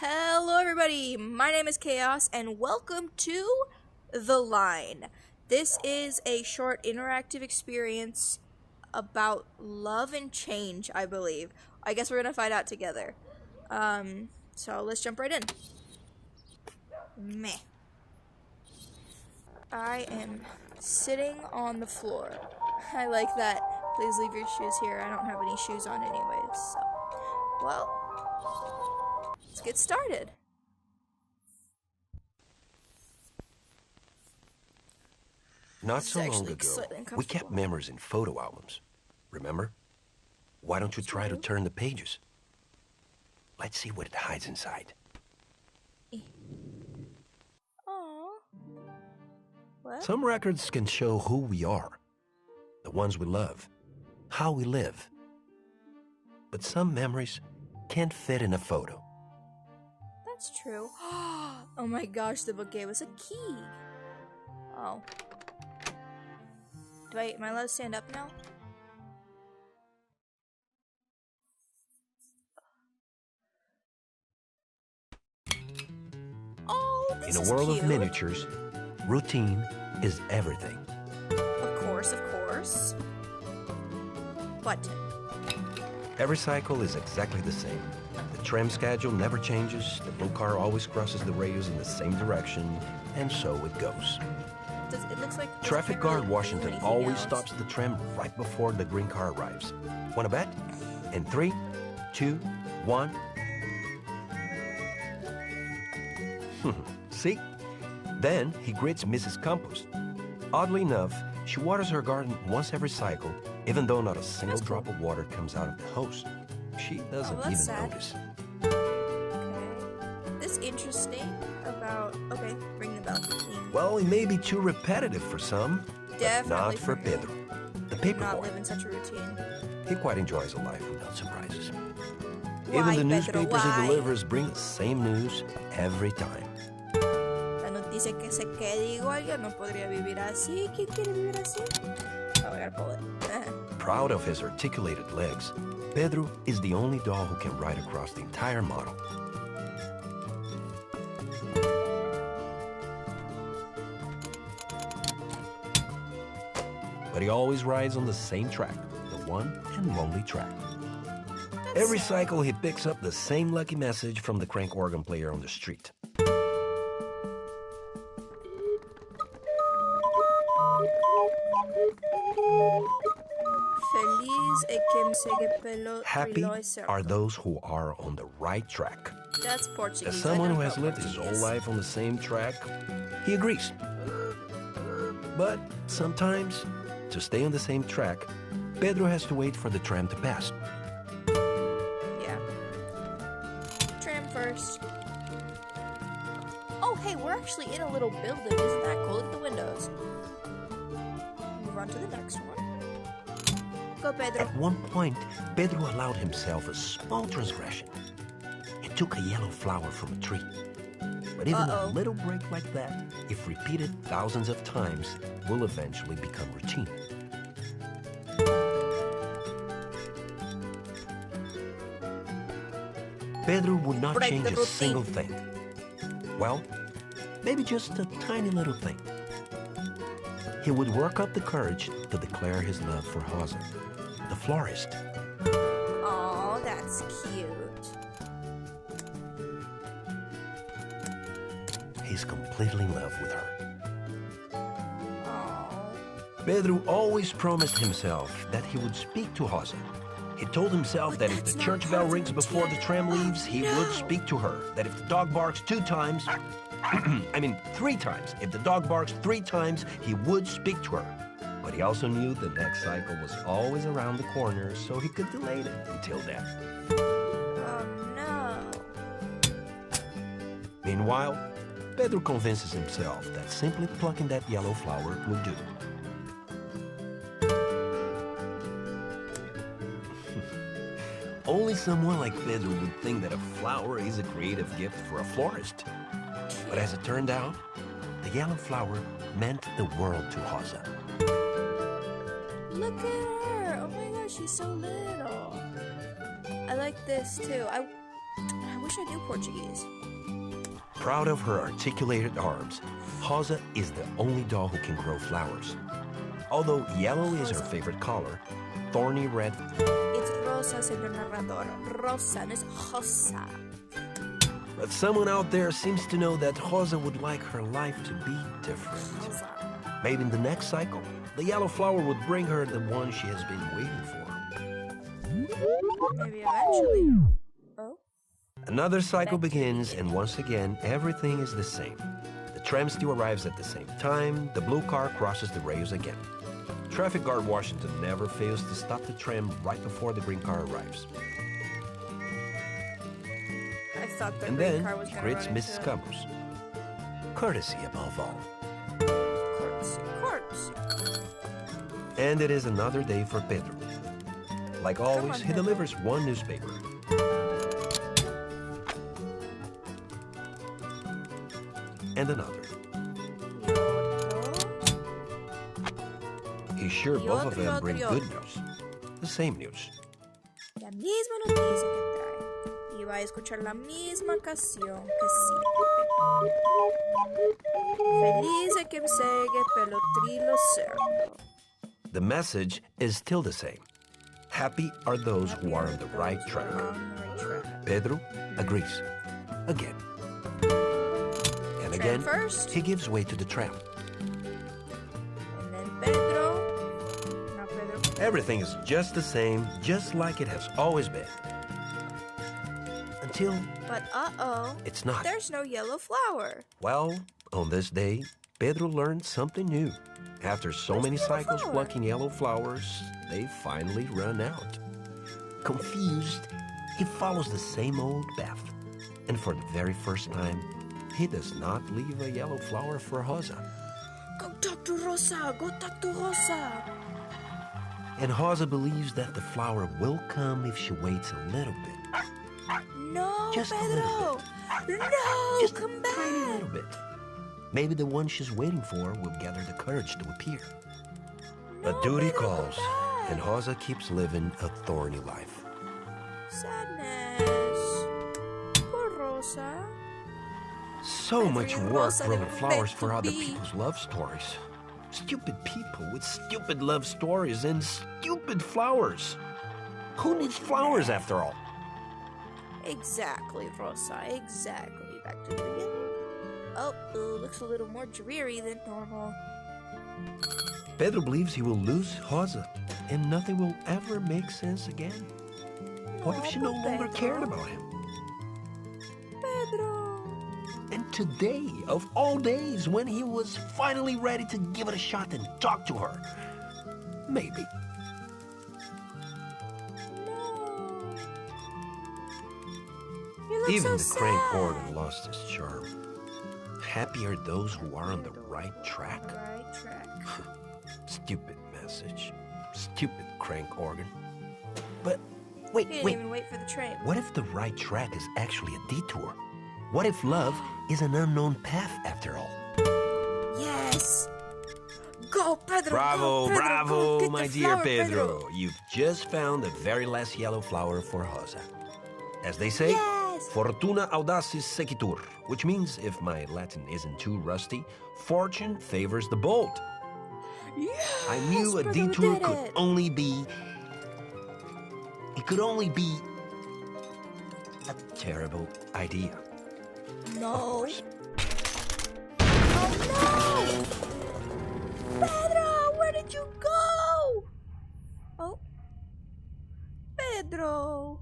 Hello everybody, my name is Chaos and welcome to The Line. This is a short interactive experience about love and change, I believe. I guess we're gonna find out together. So let's jump right in. Meh. I am sitting on the floor. I like that. Please leave your shoes here. I don't have any shoes on anyways, so. Well, let's get started. Not so long ago, we kept memories in photo albums. Remember? Why don't you try to turn the pages? Let's see what it hides inside. Aww. What? Some records can show who we are, the ones we love, how we live. But some memories can't fit in a photo. That's true. Oh my gosh, the book gave us a key. Oh. Am I allowed to stand up now? Oh, this is In a world cute. of miniatures, routine is everything. Of course, of course. Button. Every cycle is exactly the same. The tram schedule never changes, the blue car always crosses the rails in the same direction, and so it goes. It looks like Traffic guard Washington always stops the tram right before the green car arrives. Wanna bet? In 3, 2, 1. See? Then he greets Mrs. Campos. Oddly enough, she waters her garden once every cycle, even though not a single drop of water comes out of the hose. She doesn't even notice. Okay. This interesting about... Okay, ring the bell. Well, it may be too repetitive for some, but not for Pedro, the paper boy. Not live in such a routine. He quite enjoys a life without surprises. Why, Even the Pedro, newspapers why? he delivers bring the same news every time. La noticia que se quede igual, yo no podría vivir así. ¿Quién quiere vivir así? Oh, I gotta pull it. Proud of his articulated legs, Pedro is the only doll who can ride across the entire model. But he always rides on the same track, the one and lonely track. Every cycle he picks up the same lucky message from the crank organ player on the street. Happy are those who are on the right track. That's Portuguese. As someone who has lived his whole life on the same track, he agrees. But sometimes, to stay on the same track, Pedro has to wait for the tram to pass. Yeah. Tram first. Oh, hey, we're actually in a little building. Isn't that cool? Look at the windows. Move on to the next one. Go, Pedro. At one point, Pedro allowed himself a small transgression. He took a yellow flower from a tree. But even a little break like that, if repeated thousands of times, will eventually become routine. Pedro would not change a single thing. Well, maybe just a tiny little thing. He would work up the courage to declare his love for Rosa, the florist. Oh, that's cute. He's completely in love with her. Oh. Pedro always promised himself that he would speak to Rosa. He told himself that if the church bell rings before the tram leaves, he would speak to her. That if the dog barks 2 times, 3 times. If the dog barks 3 times, he would speak to her. But he also knew the next cycle was always around the corner, so he could delay it until then. Oh, no. Meanwhile, Pedro convinces himself that simply plucking that yellow flower would do. Only someone like Pedro would think that a flower is a creative gift for a florist. But as it turned out, the yellow flower meant the world to Rosa. Look at her! Oh my gosh, she's so little. I like this too. I wish wish I knew Portuguese. Proud of her articulated arms, Rosa is the only doll who can grow flowers. Although yellow is her favorite color, thorny red... It's Rosa, señor narrador. Rosa, no es Rosa. But someone out there seems to know that Rosa would like her life to be different. Rosa. Maybe in the next cycle, the yellow flower would bring her the one she has been waiting for. Maybe eventually. Oh? Another cycle begins, and once again, everything is the same. The tram still arrives at the same time, the blue car crosses the rails again. Traffic guard Washington never fails to stop the tram right before the green car arrives. I thought the And green then car was he going to greets run Mrs. into Campos. Courtesy above all. Courtesy. And it is another day for Pedro. Like always, he Pedro. delivers one newspaper. And another. He's sure both of them bring good news. The same news. La misma noticia que trae. Y va a escuchar la misma canción que siempre. Felice que segue pelo trilo certo. The message is still the same. Happy are those who are on the right track. Pedro agrees. Again. And again, first. he gives way to the tram. And then Pedro. Now Pedro. Everything is just the same, just like it has always been. Until But it's not. there's no yellow flower. Well, on this day, Pedro learned something new. After so many cycles flower? plucking yellow flowers, they finally run out. Confused, he follows the same old path. And for the very first time, he does not leave a yellow flower for Rosa. Go talk to Rosa. Go talk to Rosa. And Rosa believes that the flower will come if she waits a little bit. No, Just a Pedro. little No, Just come a back. tiny little bit. Maybe the one she's waiting for will gather the courage to appear. But No, duty Pedro, calls, come back. and Rosa keeps living a thorny life. Sadness. Poor Rosa. So much and work Rosa, they growing were flowers meant for to other be. people's love stories. Stupid people with stupid love stories and stupid flowers. Who needs flowers after all? Exactly, Rosa. Exactly. Back to the beginning. Oh, looks a little more dreary than normal. Pedro believes he will lose Rosa, and nothing will ever make sense again. What if she no longer cared about him? Pedro. And today, of all days, when he was finally ready to give it a shot and talk to her, maybe. No. You look Even so the crank sad. organ lost its charm. Happy are those who are on the right track. Right track. Stupid message. Stupid crank organ. But wait, He didn't wait. even wait for the train. What if the right track is actually a detour? What if love is an unknown path after all? Yes. Go, Pedro. Bravo, go, Pedro, bravo, go get my the dear flower, Pedro. You've just found the very last yellow flower for Rosa. As they say, Yes. Fortuna audacis sequitur, which means, if my Latin isn't too rusty, fortune favors the bold. Yes, I knew a Pedro detour did could it. only be... It could only be... a terrible idea. No. Of course. Oh no! Pedro, where did you go? Oh. Pedro.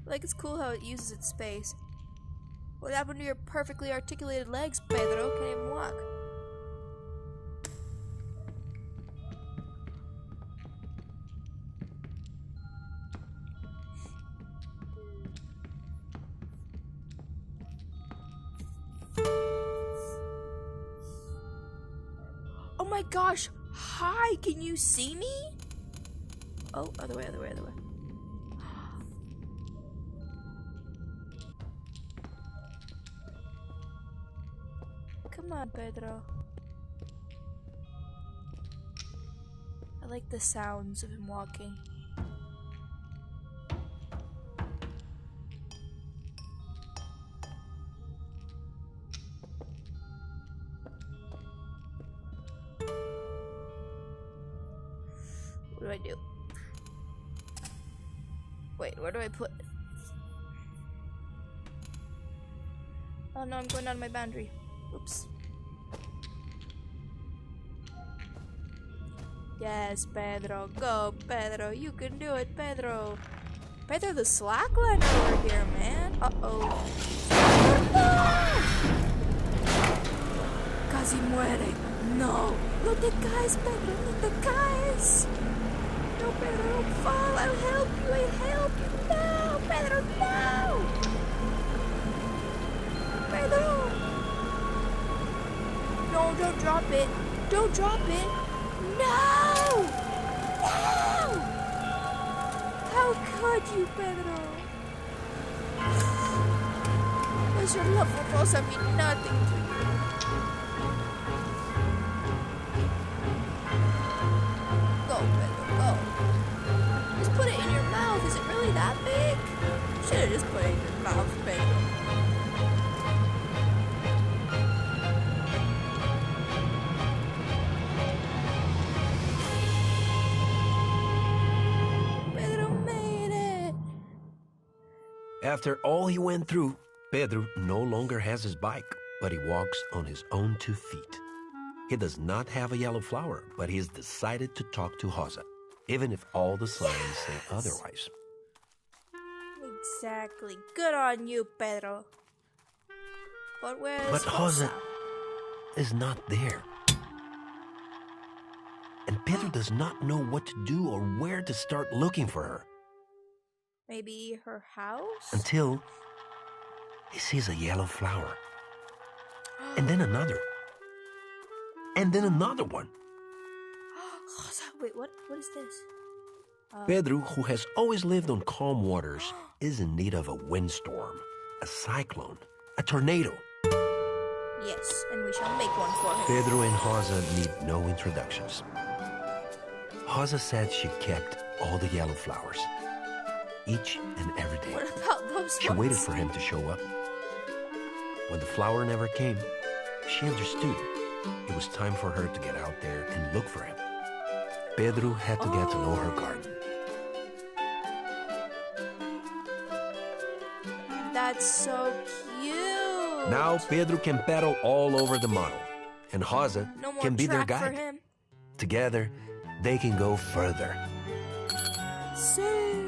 Like, it's cool how it uses its space. What happened to your perfectly articulated legs, Pedro? Can't even walk. Oh my gosh! Hi, can you see me? Oh, other way, other way, other way. Come on, Pedro. like the sounds of him walking. What do I do? Wait, where do I put it? Oh no, I'm going out of my boundary. Oops. Yes, Pedro. Go, Pedro. You can do it, Pedro. Pedro the slackline over here, man. Uh-oh. Casi muere. No. Not the guys, Pedro. Not the guys. No, Pedro, don't fall. I'll help you. I'll help you. No, Pedro, no. Pedro. No, don't drop it. Don't drop it. No! No! How could you, Pedro? Does your love for Rosa mean nothing to you? Go, Pedro, go. Just put it in your mouth. Is it really that big? You should have just put it in your mouth, Pedro. After all he went through, Pedro no longer has his bike, but he walks on his own 2 feet. He does not have a yellow flower, but he has decided to talk to Rosa, even if all the signs say otherwise. Exactly. Good on you, Pedro. But where's Rosa is not there. And Pedro does not know what to do or where to start looking for her. Maybe her house? Until he sees a yellow flower. And then another. And then another one. Wait, what is this? Pedro, who has always lived on calm waters, is in need of a windstorm, a cyclone, a tornado. Yes, and we shall make one for him. Pedro and Rosa need no introductions. Rosa said she kept all the yellow flowers. Each and every day. What about those She waited for him to show up. When the flower never came, she understood it was time for her to get out there and look for him. Pedro had to get to know her garden. That's so cute. Now Pedro can paddle all over the model, and Rosa can be their guide. For him. Together, they can go further. Sí,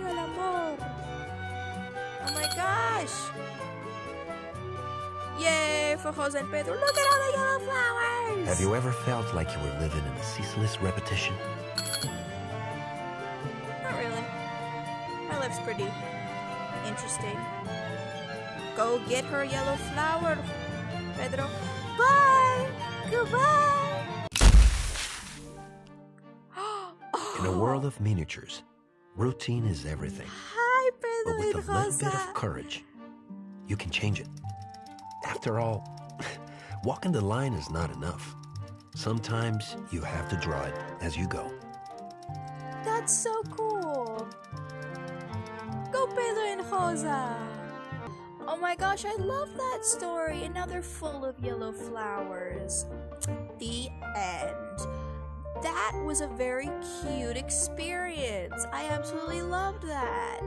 el amor. Oh my gosh. Yay for Jose and Pedro. Look at all the yellow flowers. Have you ever felt like you were living in a ceaseless repetition? Not really. My life's pretty interesting. Go get her yellow flower, Pedro. Bye. Goodbye. In a world of miniatures, routine is everything. Hi, Pedro. But with a little bit of courage, you can change it. After all, walking the line is not enough. Sometimes you have to draw it as you go. That's so cool. Go, Pedro and Rosa. Oh my gosh, I love that story. And now they're full of yellow flowers. The end. That was a very cute experience. I absolutely loved that.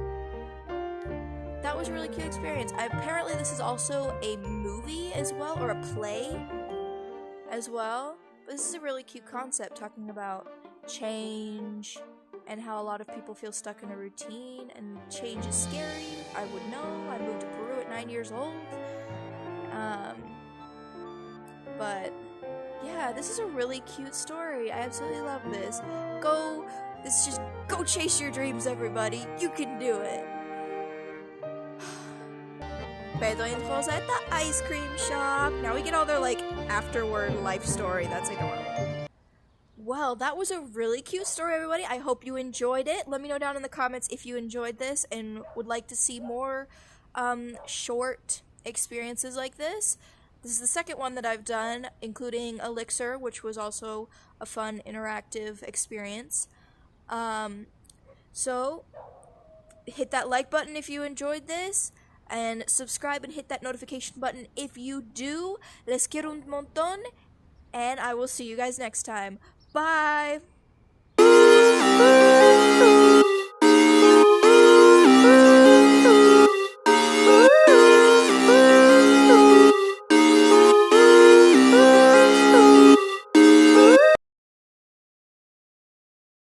That was a really cute experience. Apparently this is also a movie as well, or a play as well. But this is a really cute concept, talking about change and how a lot of people feel stuck in a routine, and change is scary. I would know. I moved to Peru at 9 years old. But yeah, this is a really cute story. I absolutely love this. Go chase your dreams, everybody. You can do it. Pedro and Rosa at the ice cream shop. Now we get all their, like, afterward life story. That's adorable. Well, that was a really cute story, everybody. I hope you enjoyed it. Let me know down in the comments if you enjoyed this and would like to see more short experiences like this. This is the second one that I've done, including Elixir, which was also a fun interactive experience. So hit that like button if you enjoyed this, and subscribe and hit that notification button if you do. Les quiero un montón, and I will see you guys next time. Bye!